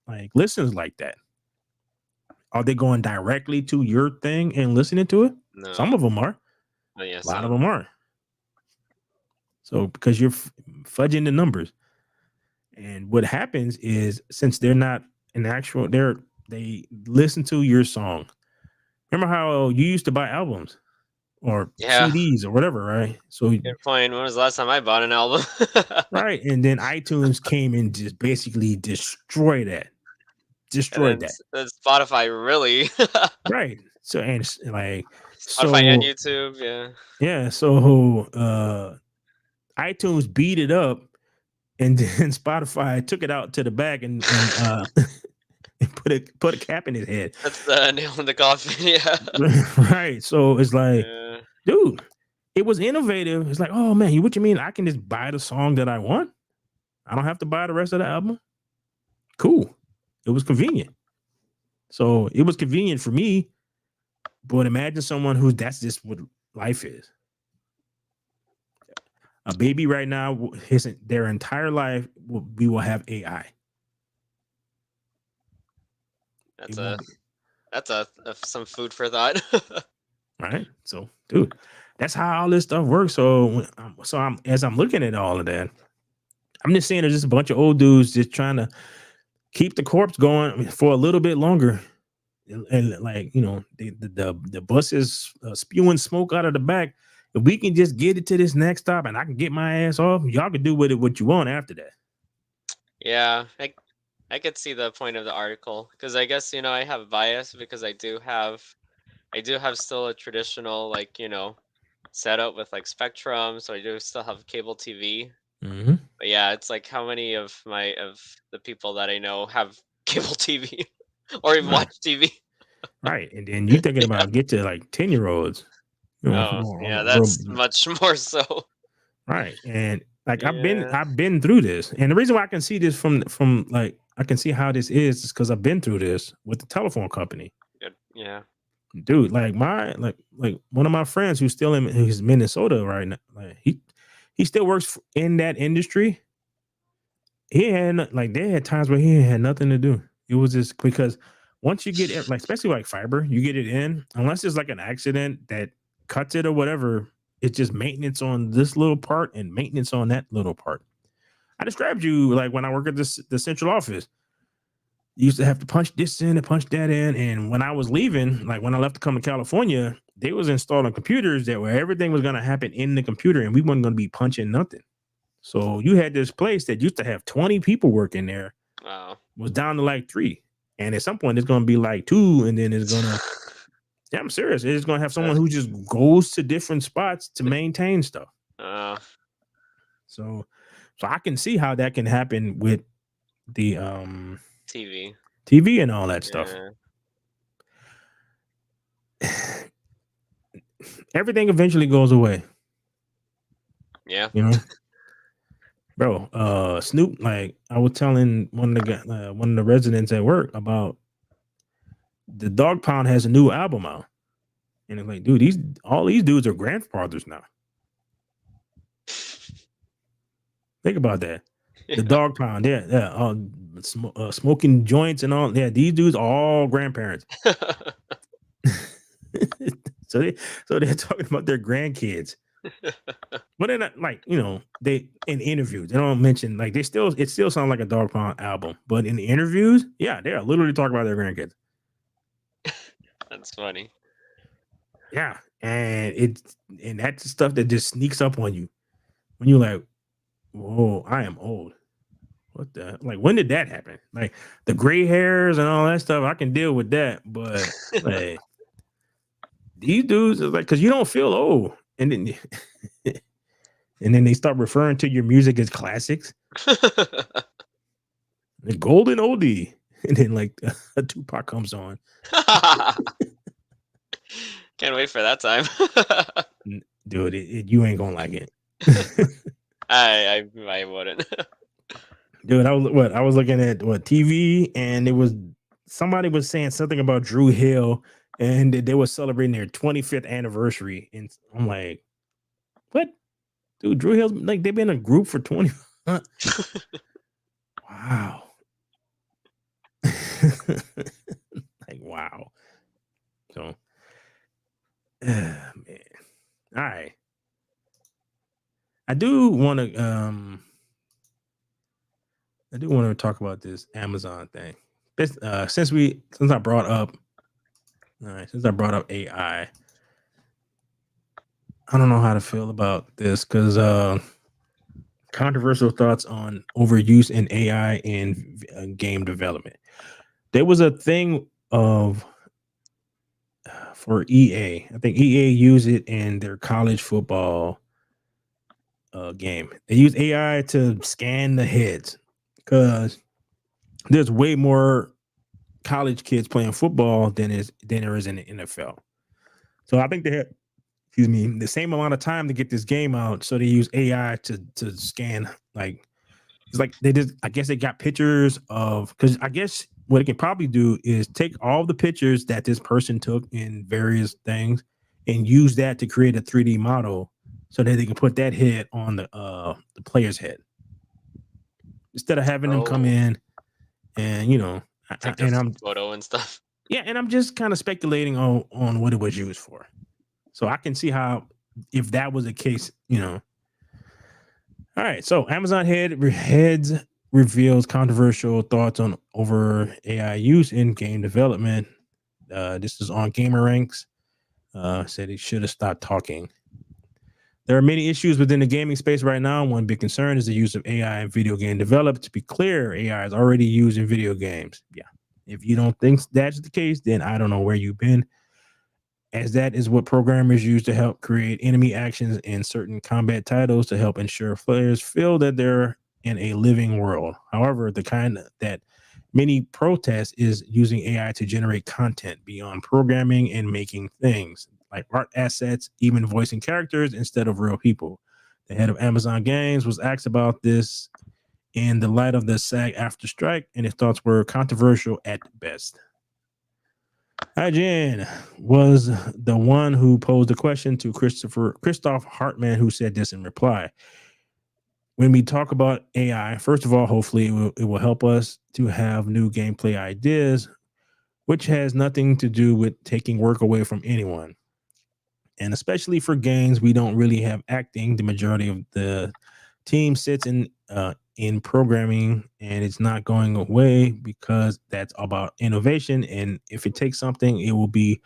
[SPEAKER 1] like listens like that. Are they going directly to your thing and listening to it?
[SPEAKER 2] No.
[SPEAKER 1] Some of them are.
[SPEAKER 2] Oh, yeah,
[SPEAKER 1] A lot of them are. So because you're fudging the numbers, and what happens is, since they're not an actual, they listen to your song. Remember how you used to buy albums or CDs or whatever, right? So
[SPEAKER 2] good point. When was the last time I bought an album?
[SPEAKER 1] Right, and then iTunes came and just basically destroyed that.
[SPEAKER 2] Then Spotify, really?
[SPEAKER 1] Right. So and like
[SPEAKER 2] Spotify and YouTube,
[SPEAKER 1] yeah. So iTunes beat it up, and then Spotify took it out to the back and put a cap in his head.
[SPEAKER 2] That's the nail in the coffin. Yeah.
[SPEAKER 1] Right. So it's like, dude, it was innovative. It's like, oh man, what you mean? I can just buy the song that I want. I don't have to buy the rest of the album. Cool. It was convenient. So it was convenient for me. But imagine someone that's just what life is. A baby right now, their entire life, we will have AI.
[SPEAKER 2] That's some food for thought.
[SPEAKER 1] Right. So, dude, that's how all this stuff works. So as I'm looking at all of that, I'm just saying there's just a bunch of old dudes just trying to keep the corpse going for a little bit longer. And like, the bus is spewing smoke out of the back. If we can just get it to this next stop and I can get my ass off, y'all can do with it what you want after that.
[SPEAKER 2] Yeah, I could see the point of the article, because I guess I have bias because I do have still a traditional setup with like Spectrum, so I do still have cable TV.
[SPEAKER 1] Mm-hmm.
[SPEAKER 2] But yeah, it's like how many of the people that I know have cable TV or even watch TV.
[SPEAKER 1] Right, and then you thinking about get to like 10-year-olds.
[SPEAKER 2] That's much more so.
[SPEAKER 1] Right, and like I've been through this, and the reason why I can see this from like I can see how this is because I've been through this with the telephone company.
[SPEAKER 2] Good. Yeah,
[SPEAKER 1] dude, like one of my friends who's still who's Minnesota right now, like he still works in that industry. He had they had times where he had nothing to do. It was just because once you get it, like especially like fiber, you get it in, unless there's like an accident that cuts it or whatever, it's just maintenance on this little part and maintenance on that little part. I described you like when I work at the central office. You used to have to punch this in and punch that in. And when I was leaving, like when I left to come to California, they was installing computers that where everything was going to happen in the computer and we weren't going to be punching nothing. So you had this place that used to have 20 people working there.
[SPEAKER 2] Wow.
[SPEAKER 1] Was down to like 3. And at some point it's going to be like 2, and then it's going to, yeah, I'm serious. It's going to have someone who just goes to different spots to maintain stuff. So I can see how that can happen with the TV and all that stuff. Everything eventually goes away.
[SPEAKER 2] Yeah.
[SPEAKER 1] Bro, Snoop, like I was telling one of the residents at work about the Dog Pound has a new album out. And it's like, dude, all these dudes are grandfathers now. Think about that. The Dog Pound, smoking joints and all. Yeah, these dudes are all grandparents. So they're talking about their grandkids. But they're not like, they in interviews, they don't mention like it still sounds like a Dog Pound album. But in the interviews, yeah, they are literally talking about their grandkids.
[SPEAKER 2] That's funny.
[SPEAKER 1] Yeah, and that's the stuff that just sneaks up on you when you're like, "Whoa, I am old." What the like? When did that happen? Like the gray hairs and all that stuff, I can deal with that, but like these dudes is like because you don't feel old, and then and then they start referring to your music as classics, the golden oldie, and then like a Tupac comes on.
[SPEAKER 2] Can't wait for that time.
[SPEAKER 1] Dude, you ain't gonna like it.
[SPEAKER 2] I wouldn't.
[SPEAKER 1] Dude, I was looking at TV, and it was somebody was saying something about Drew Hill, and they were celebrating their 25th anniversary, and I'm like, what? Dude, Drew Hill's like they've been a group for 20. Wow. Like wow. So, man. All right. I do want to talk about this Amazon thing. Since I brought up AI, I don't know how to feel about this because controversial thoughts on overuse in AI in game development. There was a thing of for EA. I think EA used it in their college football game. They use AI to scan the heads because there's way more college kids playing football than there is in the NFL. So I think they had, the same amount of time to get this game out. So they use AI to scan. Like it's like I guess they got pictures of, because I guess what it can probably do is take all the pictures that this person took in various things and use that to create a 3D model so that they can put that head on the player's head instead of having them come in and
[SPEAKER 2] take
[SPEAKER 1] I'm
[SPEAKER 2] photo and stuff.
[SPEAKER 1] Yeah, and I'm just kind of speculating on what it was used for. So I can see how, if that was the case, All right, so Amazon heads reveals controversial thoughts on over AI use in game development. This is on GamerRanks. Said he should have stopped talking. There are many issues within the gaming space right now. One big concern is the use of AI in video game development. To be clear, AI is already used in video games. Yeah. If you don't think that's the case, then I don't know where you've been, as that is what programmers use to help create enemy actions in certain combat titles to help ensure players feel that they're in a living world. However, the kind that many protest is using AI to generate content beyond programming and making things like art assets, even voicing characters instead of real people. The head of Amazon Games was asked about this in the light of the SAG-AFTRA strike, and his thoughts were controversial at best. IGN was the one who posed the question to Christoph Hartmann, who said this in reply. When we talk about AI, first of all, hopefully it will help us to have new gameplay ideas, which has nothing to do with taking work away from anyone. And especially for games, we don't really have acting. The majority of the team sits in programming, and it's not going away because that's about innovation. And if it takes something, it will be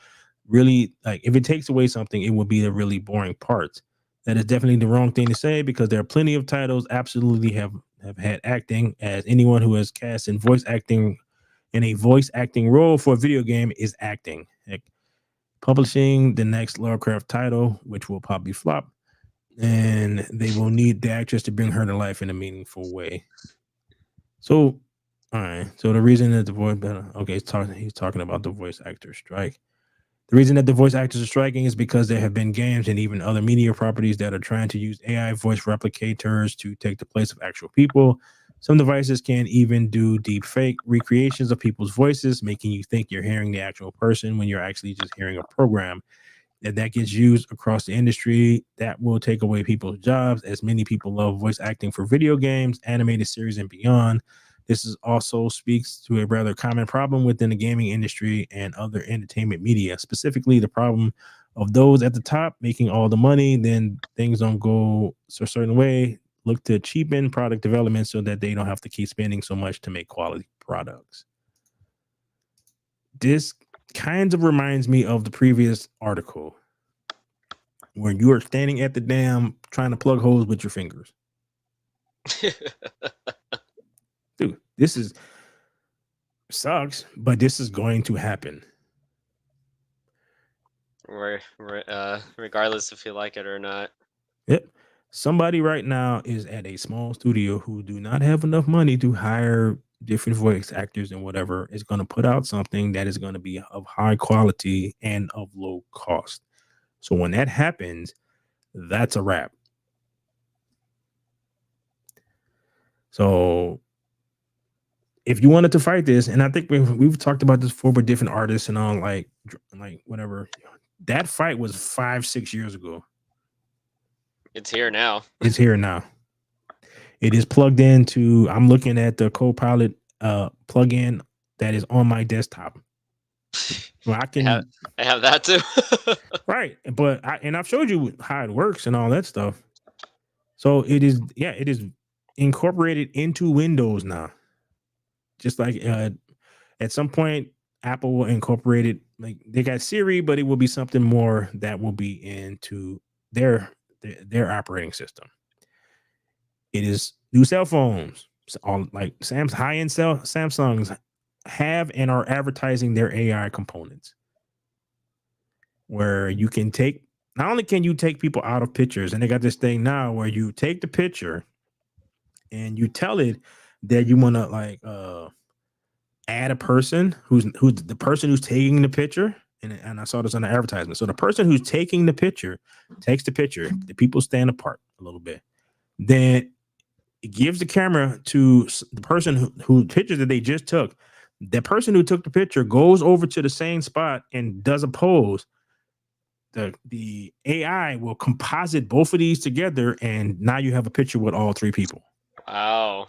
[SPEAKER 1] really if it takes away something, it will be the really boring parts. That is definitely the wrong thing to say, because there are plenty of titles absolutely have had acting, as anyone who has cast in voice acting in a voice acting role for a video game is acting. Publishing the next Lara Croft title, which will probably flop, and they will need the actress to bring her to life in a meaningful way. So, all right. So the reason that the voice, he's talking about the voice actor strike. The reason that the voice actors are striking is because there have been games and even other media properties that are trying to use AI voice replicators to take the place of actual people. Some devices can even do deep fake recreations of people's voices, making you think you're hearing the actual person when you're actually just hearing a program. And that gets used across the industry. That will take away people's jobs, as many people love voice acting for video games, animated series, and beyond. This is also speaks to a rather common problem within the gaming industry and other entertainment media, specifically the problem of those at the top making all the money. Then things don't go a certain way, look to cheapen product development so that they don't have to keep spending so much to make quality products. This kind of reminds me of the previous article where you are standing at the dam trying to plug holes with your fingers. Dude, this is sucks, but this is going to happen.
[SPEAKER 2] Regardless if you like it or not.
[SPEAKER 1] Yep. Somebody right now is at a small studio who do not have enough money to hire different voice actors and whatever is going to put out something that is going to be of high quality and of low cost. So when that happens, that's a wrap. So if you wanted to fight this, and I think we've talked about this before with different artists and all, like whatever, that fight was 5-6 years ago.
[SPEAKER 2] It's here now.
[SPEAKER 1] It's here now. It is plugged into. I'm looking at the Copilot plugin that is on my desktop. So I can.
[SPEAKER 2] I have that too.
[SPEAKER 1] Right, but I've showed you how it works and all that stuff. So it is. Yeah, it is incorporated into Windows now. Just like at some point, Apple will incorporate it. Like they got Siri, but it will be something more that will be into their operating system. It is new cell phones. All like high-end Samsungs have and are advertising their AI components, where you can take. Not only can you take people out of pictures, and they got this thing now where you take the picture and you tell it that you want to add a person who's the person who's taking the picture. And I saw this on the advertisement. So the person who's taking the picture takes the picture. The people stand apart a little bit. Then it gives the camera to the person who picture that they just took. The person who took the picture goes over to the same spot and does a pose. The AI will composite both of these together, and now you have a picture with all three people.
[SPEAKER 2] Wow.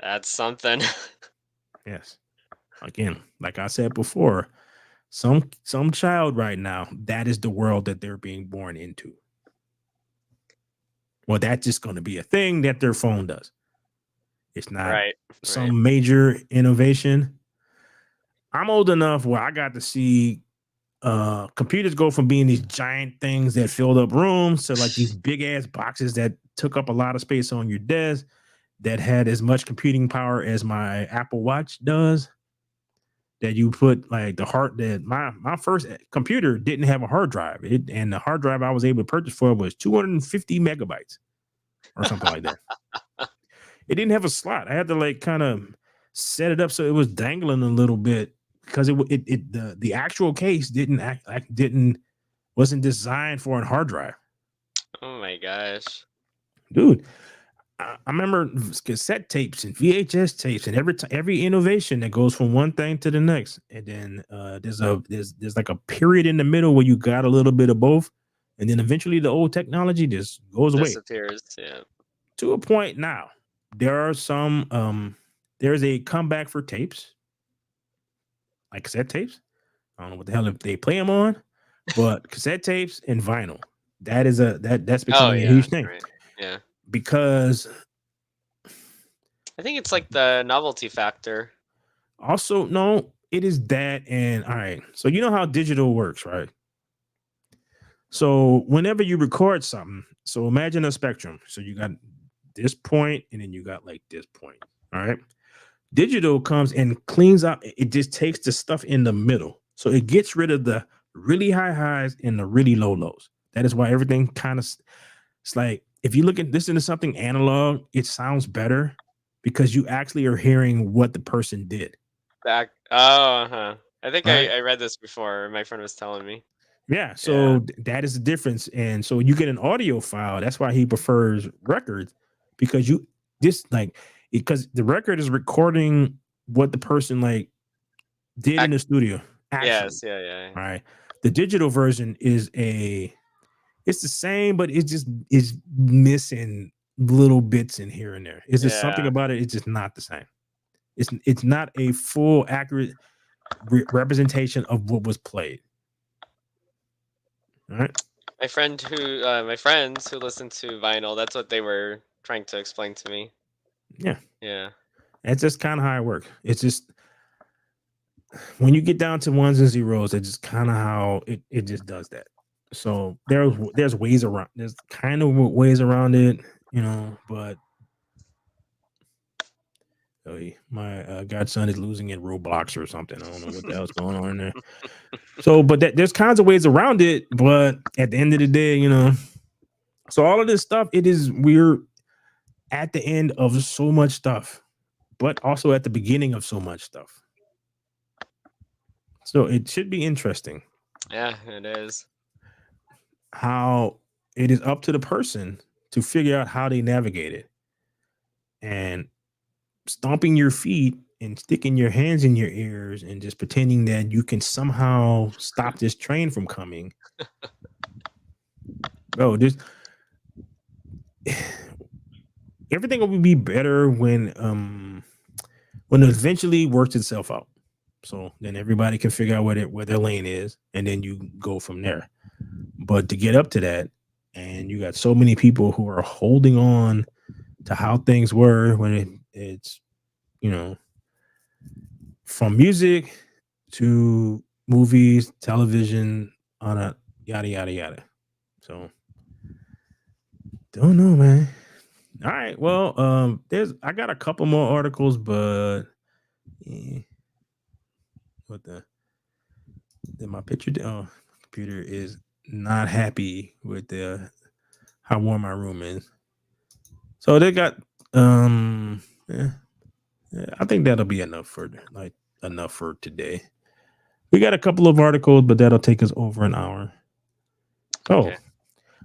[SPEAKER 2] That's something.
[SPEAKER 1] Yes. Again, like I said before, some child right now, that is the world that they're being born into. Well, that's just going to be a thing that their phone does. It's not some major innovation. I'm old enough where I got to see computers go from being these giant things that filled up rooms to like these big ass boxes that took up a lot of space on your desk, that had as much computing power as my Apple Watch does. That you put like my first computer didn't have a hard drive. And the hard drive I was able to purchase for was 250 megabytes or something like that. It didn't have a slot. I had to kind of set it up so it was dangling a little bit because the actual case wasn't designed for a hard drive.
[SPEAKER 2] Oh my gosh,
[SPEAKER 1] dude. I remember cassette tapes and VHS tapes and every innovation that goes from one thing to the next. And then there's like a period in the middle where you got a little bit of both. And then eventually the old technology just goes away.
[SPEAKER 2] Disappears, yeah.
[SPEAKER 1] To a point now. There are there's a comeback for tapes. Like cassette tapes. I don't know what the hell if they play them on, but cassette tapes and vinyl. That's becoming a huge thing.
[SPEAKER 2] Right. Yeah.
[SPEAKER 1] Because
[SPEAKER 2] I think it's like the novelty factor.
[SPEAKER 1] Also, no, it is that. And all right, so you know how digital works, right? So whenever you record something, so imagine a spectrum. So you got this point, and then you got like this point. All right. Digital comes and cleans up. It just takes the stuff in the middle. So it gets rid of the really high highs and the really low lows. That is why everything kind of, it's like, if you look at this into something analog, it sounds better because you actually are hearing what the person did.
[SPEAKER 2] I think I read this before. My friend was telling me.
[SPEAKER 1] Yeah, so that is the difference. And so you get an audio file. That's why he prefers records, because because the record is recording what the person did in the studio. Actually.
[SPEAKER 2] Yes, yeah.
[SPEAKER 1] All right. The digital version it's the same, but it just is missing little bits in here and there. It's just something about it. It's just not the same. It's not a full accurate representation of what was played. All right.
[SPEAKER 2] My friends who listen to vinyl, that's what they were trying to explain to me.
[SPEAKER 1] Yeah.
[SPEAKER 2] Yeah.
[SPEAKER 1] That's just kind of how it works. It's just when you get down to ones and zeros, it's just kind of how it just does that. So there's ways around. There's kind of ways around it, but my godson is losing in Roblox or something. I don't know what the hell's going on in there. So, but there's kinds of ways around it. But at the end of the day, so all of this stuff, we're at the end of so much stuff, but also at the beginning of so much stuff. So it should be interesting.
[SPEAKER 2] Yeah, it is.
[SPEAKER 1] How it is up to the person to figure out how they navigate it. And stomping your feet and sticking your hands in your ears and just pretending that you can somehow stop this train from coming. Bro, everything will be better when it eventually works itself out. So then everybody can figure out where their lane is, and then you go from there. But to get up to that, and you got so many people who are holding on to how things were when it's from music to movies, television, on a yada yada yada. So don't know, man. All right, well, I got a couple more articles, but what my computer is not happy with how warm my room is. So they got I think that'll be enough for today. We got a couple of articles, but that'll take us over an hour. Oh, okay.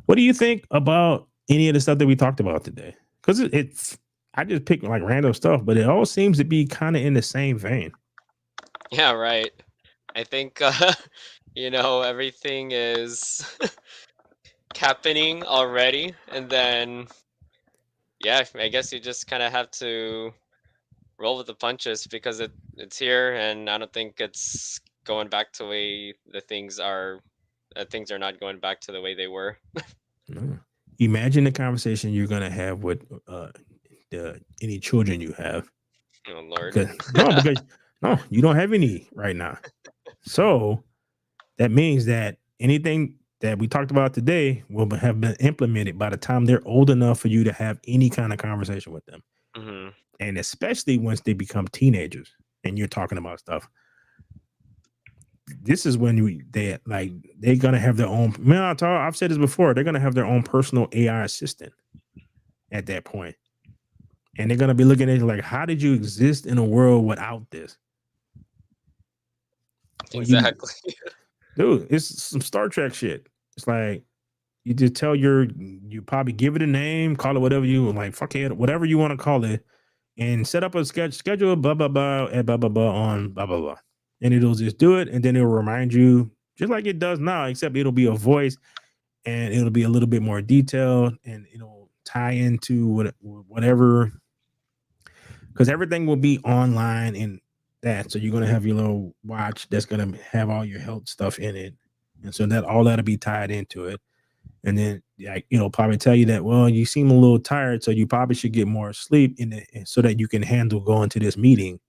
[SPEAKER 1] What do you think about any of the stuff that we talked about today? Because I just picked like random stuff, but it all seems to be kind of in the same vein.
[SPEAKER 2] Yeah, right. I think everything is happening already, and then I guess you just kind of have to roll with the punches because it's here, and I don't think it's going back to the way things are not going back to the way they were.
[SPEAKER 1] No. Imagine the conversation you're gonna have with any children you have.
[SPEAKER 2] Oh Lord.
[SPEAKER 1] Because you don't have any right now. So that means that anything that we talked about today will have been implemented by the time they're old enough for you to have any kind of conversation with them.
[SPEAKER 2] Mm-hmm.
[SPEAKER 1] And especially once they become teenagers and you're talking about stuff. This is when they're gonna have their own. Man, I've said this before. They're gonna have their own personal AI assistant at that point, and they're gonna be looking at you like, "How did you exist in a world without this?"
[SPEAKER 2] Exactly.
[SPEAKER 1] Dude, it's some Star Trek shit. It's like you just tell you probably give it a name, call it whatever you like, fuck it, whatever you want to call it, and set up a schedule, blah blah blah, and blah blah blah on blah blah blah. And it'll just do it, and then it'll remind you just like it does now, except it'll be a voice, and it'll be a little bit more detailed, and it'll tie into whatever, because everything will be online in that. So you're gonna have your little watch that's gonna have all your health stuff in it, and so that'll be tied into it, and then it'll probably tell you that, well, you seem a little tired, so you probably should get more sleep in it so that you can handle going to this meeting.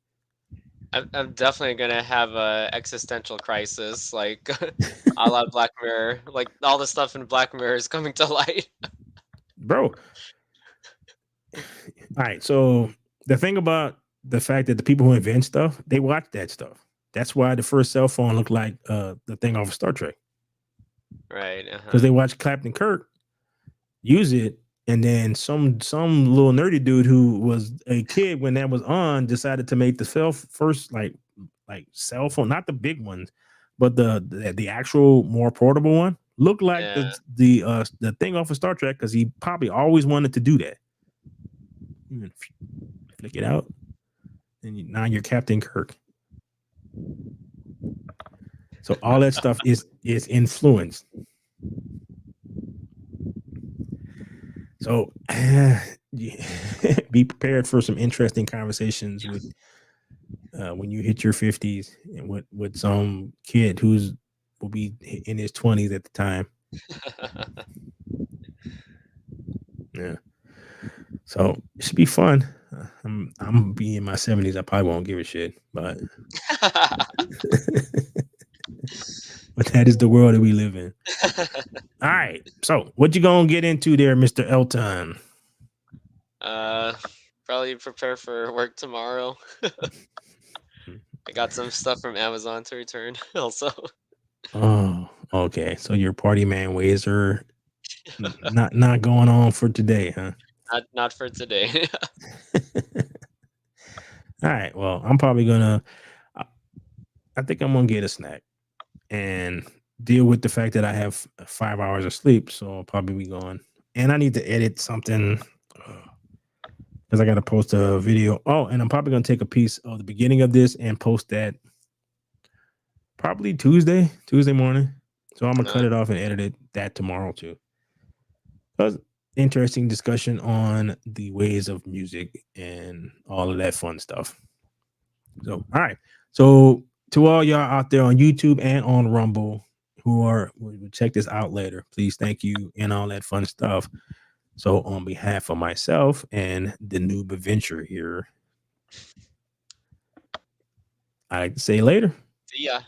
[SPEAKER 2] I'm definitely gonna have a existential crisis, like a la Black Mirror. Like all the stuff in Black Mirror is coming to light.
[SPEAKER 1] Bro. All right. So the thing about the fact that the people who invent stuff, they watch that stuff. That's why the first cell phone looked like the thing off of Star Trek.
[SPEAKER 2] Right.
[SPEAKER 1] Because they watched Captain Kirk use it. And then some little nerdy dude who was a kid when that was on decided to make the first like cell phone, not the big ones, but the actual more portable one, look like the thing off of Star Trek, because he probably always wanted to do that. You flick it out, and now you're Captain Kirk. So all that stuff is influenced. So be prepared for some interesting conversations with when you hit your 50s and with some kid will be in his 20s at the time. Yeah. So it should be fun. I'm be in my 70s. I probably won't give a shit, but But that is the world that we live in. All right. So what you gonna get into there, Mr. Elton?
[SPEAKER 2] Probably prepare for work tomorrow. I got some stuff from Amazon to return also.
[SPEAKER 1] Oh, okay. So your party man ways are not going on for today, huh?
[SPEAKER 2] Not for today.
[SPEAKER 1] All right. Well, I'm probably gonna. I think I'm gonna get a snack and deal with the fact that I have 5 hours of sleep. So I'll probably be going. And I need to edit something because I got to post a video. Oh, and I'm probably gonna take a piece of the beginning of this and post that probably Tuesday morning. So I'm gonna cut it off and edit that tomorrow too. That was interesting discussion on the ways of music and all of that fun stuff. So, all right. So to all y'all out there on YouTube and on Rumble who will check this out later, please, thank you, and all that fun stuff. So on behalf of myself and the Noob Adventure here, I like to say later.
[SPEAKER 2] See ya.